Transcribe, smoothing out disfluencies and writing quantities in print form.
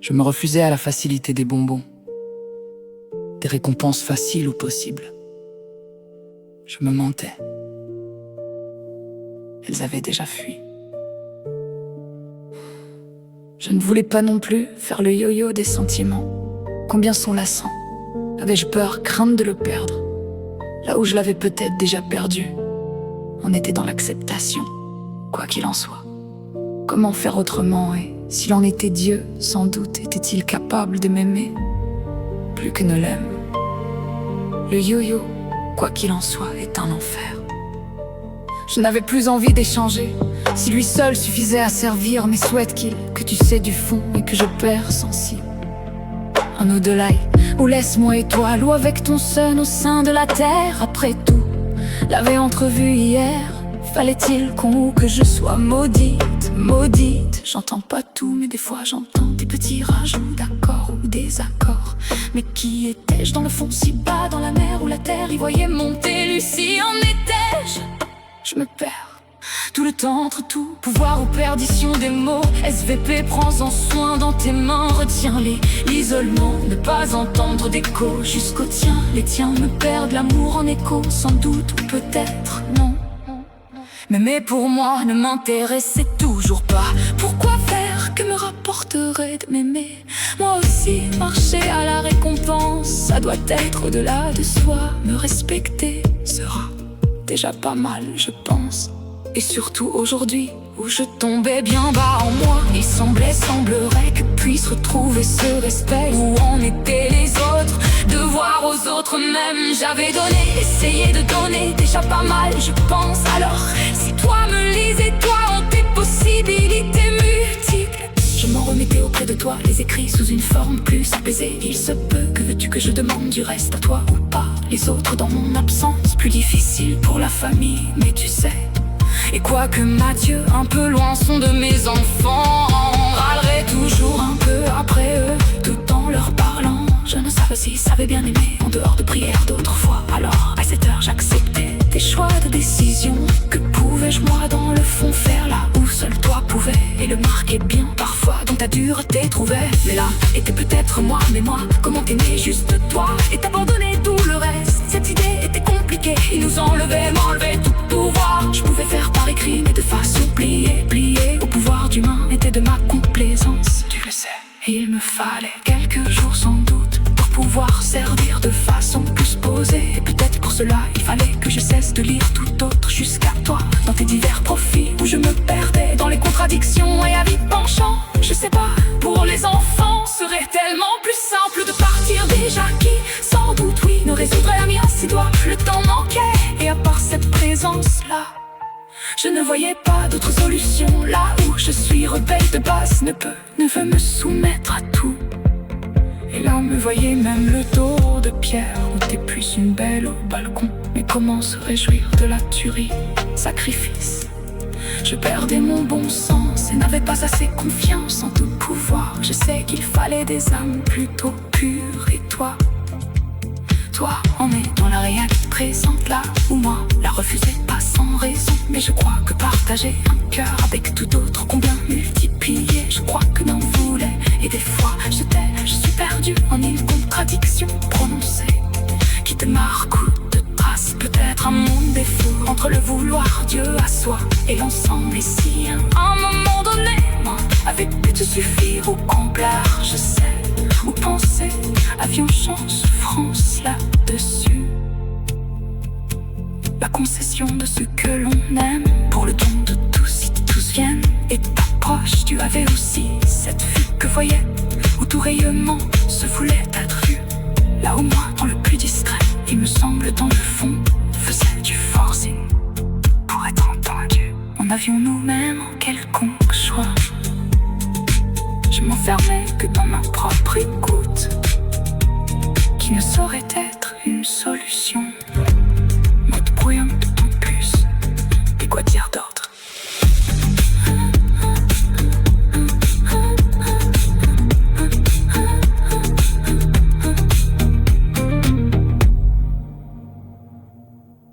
Je me refusais à la facilité des bonbons, des récompenses faciles ou possibles. Je me mentais. Elles avaient déjà fui. Je ne voulais pas non plus faire le yo-yo des sentiments. Combien sont lassants. Avais-je peur, crainte de le perdre, là où je l'avais peut-être déjà perdu. On était dans l'acceptation, quoi qu'il en soit. Comment faire autrement, et s'il en était Dieu, sans doute était-il capable de m'aimer plus que ne l'aime. Le yo-yo, quoi qu'il en soit, est un enfer. Je n'avais plus envie d'échanger. Si lui seul suffisait à servir mes souhaits que tu sais du fond et que je perds sensible. Un au-delà, ou laisse-moi étoile, ou avec ton sun au sein de la terre. Après tout, l'avais entrevu hier. Fallait-il ou que je sois maudite, maudite. J'entends pas tout, mais des fois j'entends des petits rajouts d'accords ou des accords. Mais qui étais-je dans le fond, si bas dans la mer ou la terre y voyait monter Lucie, en étais-je? Je me perds tout le temps entre tout, pouvoir ou perdition des mots. SVP, prends-en soin dans tes mains, retiens-les. L'isolement, ne pas entendre d'écho jusqu'au tien. Les tiens me perdent l'amour en écho, sans doute ou peut-être non. Mais pour moi ne m'intéressait toujours pas. Pourquoi faire, que me rapporterait de m'aimer? Moi aussi marcher à la récompense, ça doit être au-delà de soi. Me respecter sera déjà pas mal, je pense. Et surtout aujourd'hui, où je tombais bien bas en moi, il semblerait que puisse retrouver ce respect. Où en étaient les autres? Devoir aux autres même, j'avais donné, essayé de donner déjà pas mal, je pense. Alors, si toi me lisais, toi en tes possibilités multiples, je m'en remettais auprès de toi, les écrits sous une forme plus apaisée. Il se peut, que veux-tu que je demande du reste à toi ou pas? Les autres dans mon absence, plus difficile pour la famille, mais tu sais. Et quoique Mathieu, un peu loin, sont de mes enfants, râlerai toujours un peu après eux, tout en leur parlant. Je ne savais s'ils savaient bien aimer, en dehors de prières d'autrefois. Alors, à cette heure, j'acceptais tes choix de décision. Que pouvais-je, moi, dans le fond, faire là où seul toi pouvais? Et le marquer bien parfois, dans ta dureté trouvait. Mais là, était peut-être moi, mais moi, comment t'aimer juste toi? Et t'abandonner tout le reste, cette idée était compliquée. Il nous enlevait, m'enlevait tout pouvoir. Je pouvais faire par écrit, mais de façon pliée, pliée au pouvoir d'humain, était de ma complaisance, tu le sais. Et il me fallait quelques jours sans doute pour pouvoir servir de façon plus posée. Et peut-être pour cela il fallait que je cesse de lire tout autre jusqu'à toi, dans tes divers profils où je me perdais dans les contradictions et avis penchants. Je sais pas, pour les enfants serait tellement plus simple de partir déjà qui, sans doute oui, ne résoudrait la mienne si toi le temps manquait. Et à part cette présence-là, je ne voyais pas d'autre solution. Là où je suis rebelle de base, ne veut me soumettre à tout. Et là me voyait même le dos de pierre, où t'es plus une belle au balcon. Mais comment se réjouir de la tuerie, sacrifice? Je perdais mon bon sens et n'avais pas assez confiance en tout pouvoir. Je sais qu'il fallait des âmes plutôt pures. Et toi en es dans la réalité présente, là où moi la refusais pas sans raison. Mais je crois que partager un cœur avec tout autre, combien multiplié, je crois que n'en voulait. Et des fois je tais, je suis perdu en une contradiction prononcée qui te marque ou te trace. Peut-être un monde défaut entre le vouloir Dieu à soi et l'ensemble ici. À un moment donné, moi avait pu te suffire ou complaire, je sais, ou penser, avions chance, France là-dessus. La concession de ce que l'on aime, pour le don de tous si tous viennent. Et t'approches, tu avais aussi cette vue que voyait, où tout rayonnement se voulait être vu. Là où moi, dans le plus discret, il me semble dans le fond, faisait du forcing pour être entendu. En avions nous-mêmes en quelconque choix. Je m'enfermais que dans ma propre écoute, qui ne saurait être une solution.